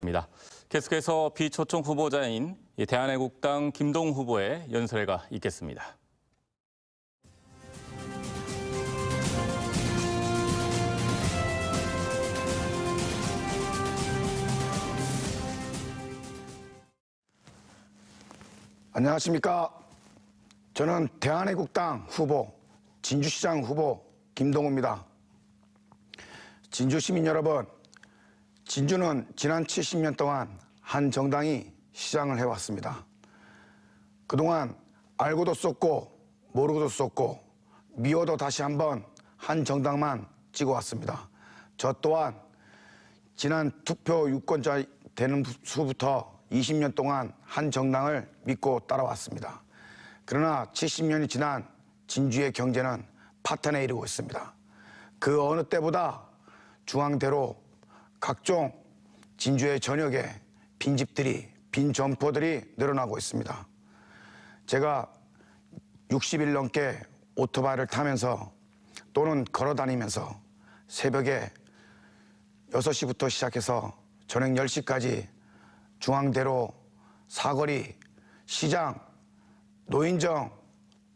입니다. 계속해서 비초청 후보자인 대한애국당 김동욱 후보의 연설회가 있겠습니다. 안녕하십니까. 저는 대한애국당 후보, 진주시장 후보 김동욱입니다. 진주 시민 여러분, 진주는 지난 70년 동안 한 정당이 시장을 해왔습니다. 그동안 알고도 쏟고 모르고도 쏟고 미워도 다시 한번 한 정당만 찍어왔습니다. 저 또한 지난 투표 유권자 되는 수부터 20년 동안 한 정당을 믿고 따라왔습니다. 그러나 70년이 지난 진주의 경제는 파탄에 이르고 있습니다. 그 어느 때보다 중앙대로 각종 진주의 전역에 빈집들이, 빈 점포들이 늘어나고 있습니다. 제가 60일 넘게 오토바이를 타면서 또는 걸어 다니면서 새벽에 6시부터 시작해서 저녁 10시까지 중앙대로, 사거리, 시장, 노인정,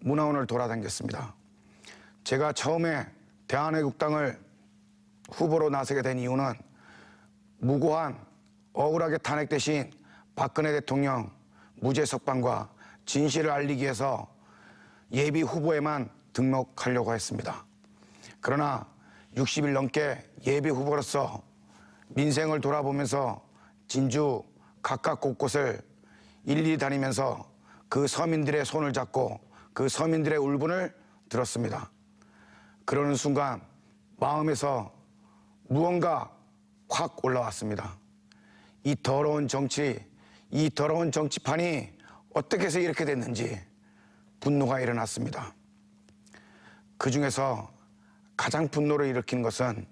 문화원을 돌아다녔습니다. 제가 처음에 대한애국당을 후보로 나서게 된 이유는 무고한 억울하게 탄핵되신 박근혜 대통령 무죄 석방과 진실을 알리기 위해서 예비 후보에만 등록하려고 했습니다. 그러나 60일 넘게 예비 후보로서 민생을 돌아보면서 진주 각각 곳곳을 일일이 다니면서 그 서민들의 손을 잡고 그 서민들의 울분을 들었습니다. 그러는 순간 마음에서 무언가 확 올라왔습니다. 이 더러운 정치, 이 더러운 정치판이 어떻게 해서 이렇게 됐는지 분노가 일어났습니다. 그 중에서 가장 분노를 일으키는 것은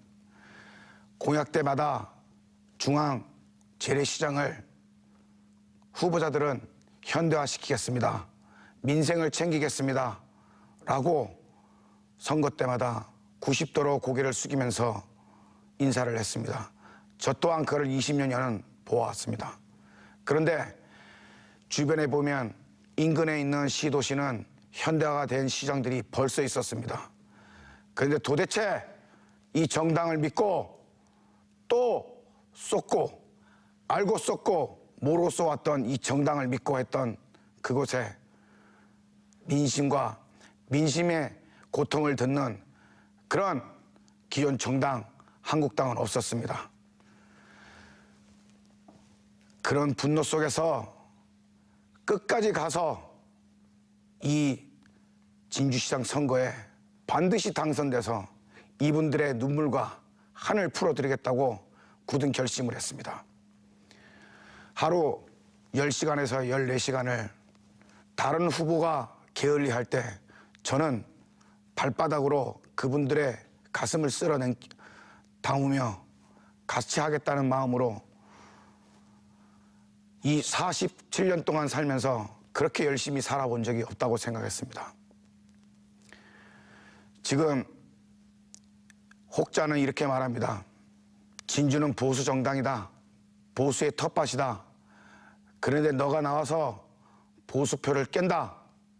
공약 때마다 중앙 재래시장을 후보자들은 현대화시키겠습니다, 민생을 챙기겠습니다 라고 선거 때마다 90도로 고개를 숙이면서 인사를 했습니다. 저 또한 그를 20년여는 보아왔습니다. 그런데 주변에 보면 인근에 있는 시도시는 현대화가 된 시장들이 벌써 있었습니다. 그런데 도대체 이 정당을 믿고 또 쏟고 알고 쏟고 모르고 쏟았던 이 정당을 믿고 했던 그곳에 민심과 민심의 고통을 듣는 그런 기존 정당 한국당은 없었습니다. 그런 분노 속에서 끝까지 가서 이 진주시장 선거에 반드시 당선돼서 이분들의 눈물과 한을 풀어드리겠다고 굳은 결심을 했습니다. 하루 10시간에서 14시간을 다른 후보가 게을리할 때 저는 발바닥으로 그분들의 가슴을 담으며 같이 하겠다는 마음으로 이 47년 동안 살면서 그렇게 열심히 살아본 적이 없다고 생각했습니다. 지금 혹자는 이렇게 말합니다. 진주는 보수 정당이다. 보수의 텃밭이다. 그런데 너가 나와서 보수표를 깬다.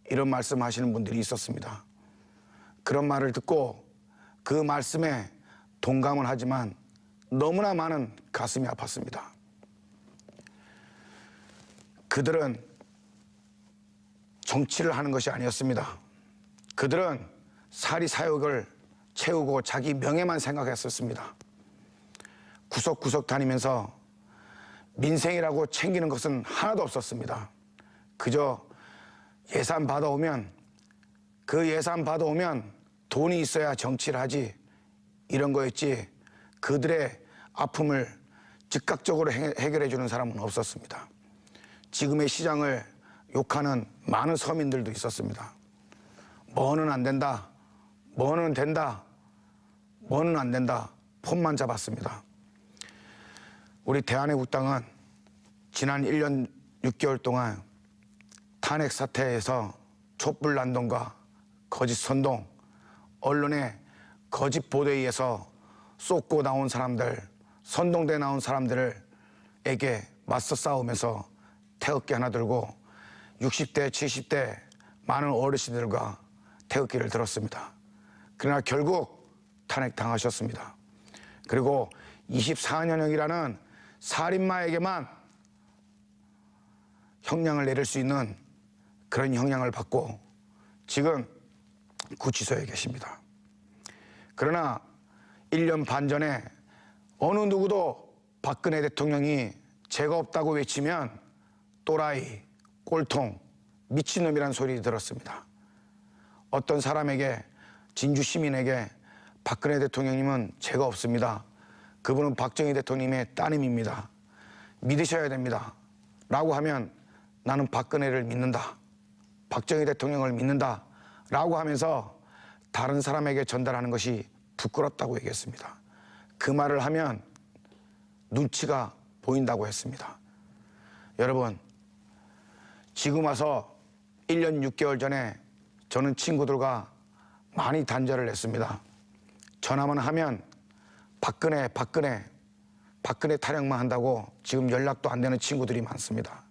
이런 말씀하시는 분들이 있었습니다. 그런 말을 듣고 그 말씀에 동감을 하지만 너무나 많은 가슴이 아팠습니다. 그들은 정치를 하는 것이 아니었습니다. 그들은 사리사욕을 채우고 자기 명예만 생각했었습니다. 구석구석 다니면서 민생이라고 챙기는 것은 하나도 없었습니다. 그저 예산 받아오면 그 예산 받아오면 돈이 있어야 정치를 하지 이런 거였지 그들의 아픔을 즉각적으로 해결해 주는 사람은 없었습니다. 지금의 시장을 욕하는 많은 서민들도 있었습니다. 뭐는 안 된다, 뭐는 된다, 뭐는 안 된다 폰만 잡았습니다. 우리 대한애국당은 지난 1년 6개월 동안 탄핵 사태에서 촛불난동과 거짓 선동, 언론의 거짓 보도에 의해서 쏟고 나온 사람들, 선동돼 나온 사람들을 정당에게 맞서 싸우면서 태극기 하나 들고 60대, 70대 많은 어르신들과 태극기를 들었습니다. 그러나 결국 탄핵당하셨습니다. 그리고 24년형이라는 살인마에게만 형량을 내릴 수 있는 그런 형량을 받고 지금 구치소에 계십니다. 그러나 1년 반 전에 어느 누구도 박근혜 대통령이 죄가 없다고 외치면 또라이, 꼴통, 미친놈이란 소리 들었습니다. 어떤 사람에게, 진주 시민에게 박근혜 대통령님은 죄가 없습니다. 그분은 박정희 대통령님의 따님입니다. 믿으셔야 됩니다. 라고 하면 나는 박근혜를 믿는다. 박정희 대통령을 믿는다. 라고 하면서 다른 사람에게 전달하는 것이 부끄럽다고 얘기했습니다. 그 말을 하면 눈치가 보인다고 했습니다. 여러분, 지금 와서 1년 6개월 전에 저는 친구들과 많이 단절을 했습니다. 전화만 하면 박근혜 타령만 한다고 지금 연락도 안 되는 친구들이 많습니다.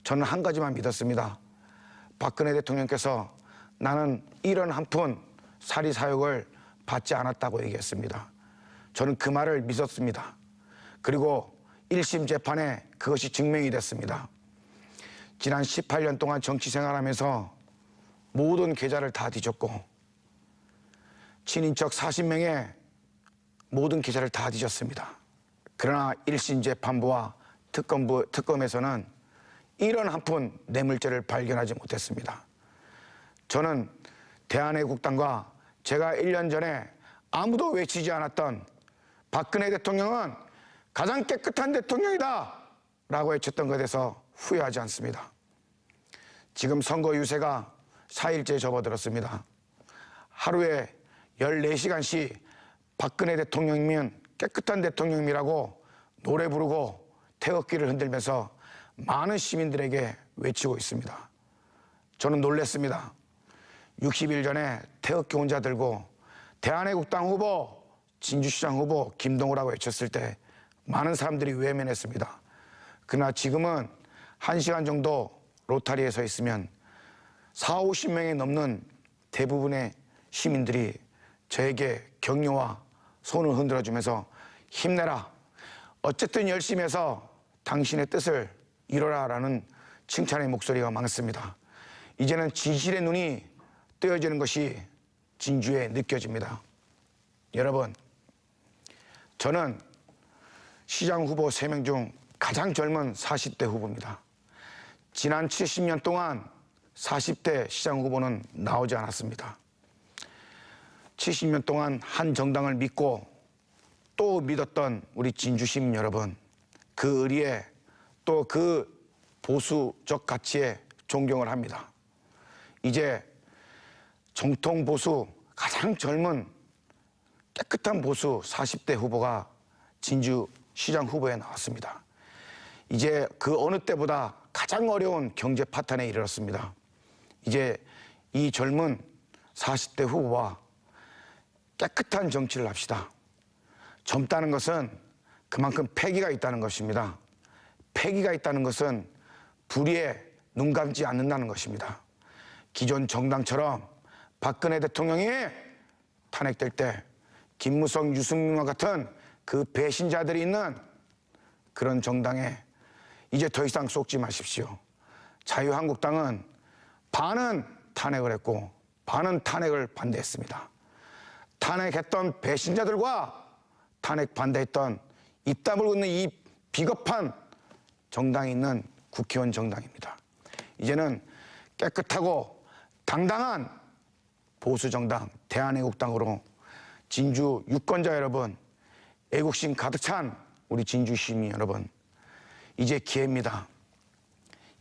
저는 한 가지만 믿었습니다. 박근혜 대통령께서 나는 이런 한 푼 사리 사욕을 받지 않았다고 얘기했습니다. 저는 그 말을 믿었습니다. 그리고 1심 재판에 그것이 증명이 됐습니다. 지난 18년 동안 정치 생활하면서 모든 계좌를 다 뒤졌고 친인척 40명의 모든 계좌를 다 뒤졌습니다. 그러나 1심 재판부와 특검에서는 이런 한 푼 뇌물죄를 발견하지 못했습니다. 저는 대한애국당과 제가 1년 전에 아무도 외치지 않았던 박근혜 대통령은 가장 깨끗한 대통령이다 라고 외쳤던 것에 대해서 후회하지 않습니다. 지금 선거 유세가 4일째 접어들었습니다. 하루에 14시간씩 박근혜 대통령이면 깨끗한 대통령이라고 노래 부르고 태극기를 흔들면서 많은 시민들에게 외치고 있습니다. 저는 놀랐습니다. 60일 전에 태극기 혼자 들고 대한애국당 후보, 진주시장 후보 김동우라고 외쳤을 때 많은 사람들이 외면했습니다. 그러나 지금은 1시간 정도 로타리에 서 있으면 40~50명이 넘는 대부분의 시민들이 저에게 격려와 손을 흔들어주면서 힘내라. 어쨌든 열심히 해서 당신의 뜻을 이뤄라라는 칭찬의 목소리가 많습니다. 이제는 진실의 눈이 뜨여지는 것이 진주에 느껴집니다. 여러분, 저는 시장 후보 3명 중 가장 젊은 40대 후보입니다. 지난 70년 동안 40대 시장 후보는 나오지 않았습니다. 70년 동안 한 정당을 믿고 또 믿었던 우리 진주 시민 여러분, 그 의리에 또 그 보수적 가치에 존경을 합니다. 이제 정통 보수, 가장 젊은 깨끗한 보수 40대 후보가 진주 시장 후보에 나왔습니다. 이제 그 어느 때보다 가장 어려운 경제 파탄에 이르렀습니다. 이제 이 젊은 40대 후보와 깨끗한 정치를 합시다. 젊다는 것은 그만큼 패기가 있다는 것입니다. 패기가 있다는 것은 불의에 눈 감지 않는다는 것입니다. 기존 정당처럼 박근혜 대통령이 탄핵될 때 김무성, 유승민과 같은 그 배신자들이 있는 그런 정당에 이제 더 이상 속지 마십시오. 자유한국당은 반은 탄핵을 했고 반은 탄핵을 반대했습니다. 탄핵했던 배신자들과 탄핵 반대했던 입 다물고 있는 이 비겁한 정당이 있는 국회의원 정당입니다. 이제는 깨끗하고 당당한 보수정당 대한애국당으로 진주 유권자 여러분, 애국심 가득 찬 우리 진주 시민 여러분, 이제 기회입니다.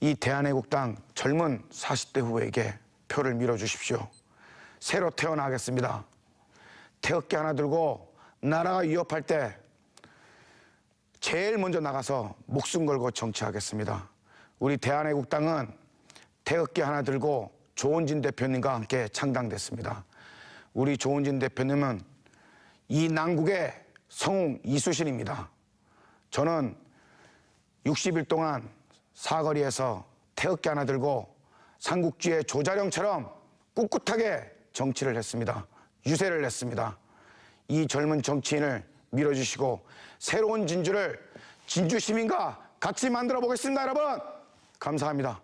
이 대한애국당 젊은 40대 후보에게 표를 밀어주십시오. 새로 태어나겠습니다. 태극기 하나 들고 나라가 위협할 때 제일 먼저 나가서 목숨 걸고 정치하겠습니다. 우리 대한애국당은 태극기 하나 들고 조은진 대표님과 함께 창당됐습니다. 우리 조은진 대표님은 이 난국의 성웅 이수신입니다. 저는 60일 동안 사거리에서 태극기 하나 들고 삼국지의 조자룡처럼 꿋꿋하게 정치를 했습니다. 유세를 했습니다. 이 젊은 정치인을 밀어주시고 새로운 진주를 진주 시민과 같이 만들어 보겠습니다, 여러분. 감사합니다.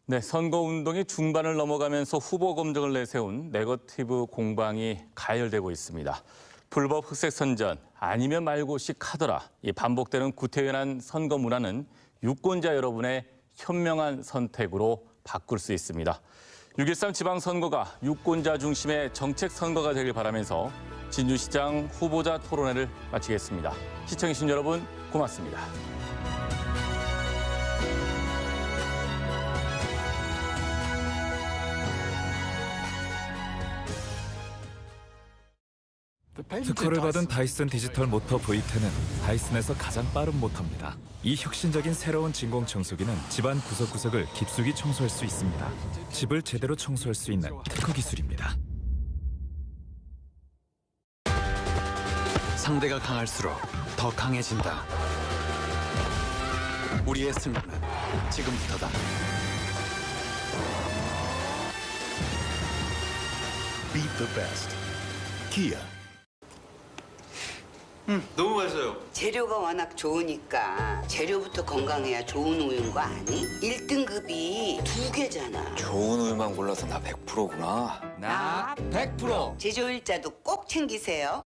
네, 선거운동이 중반을 넘어가면서 후보 검증을 내세운 네거티브 공방이 가열되고 있습니다. 불법 흑색 선전, 아니면 말고식 하더라. 이 반복되는 구태연한 선거 문화는 유권자 여러분의 현명한 선택으로 바꿀 수 있습니다. 6.13 지방선거가 유권자 중심의 정책 선거가 되길 바라면서 진주시장 후보자 토론회를 마치겠습니다. 시청해주신 여러분 고맙습니다. 특허를 받은 다이슨 디지털 모터 V10은 다이슨에서 가장 빠른 모터입니다. 이 혁신적인 새로운 진공 청소기는 집안 구석구석을 깊숙이 청소할 수 있습니다. 집을 제대로 청소할 수 있는 특허 기술입니다. 상대가 강할수록 더 강해진다. 우리의 승부는 지금부터다. Beat the best. Kia. 너무 맛있어요. 재료가 워낙 좋으니까 재료부터 건강해야 좋은 우유인 거 아니? 1등급이 2개잖아. 좋은 우유만 골라서 나 100%구나. 제조일자도 꼭 챙기세요.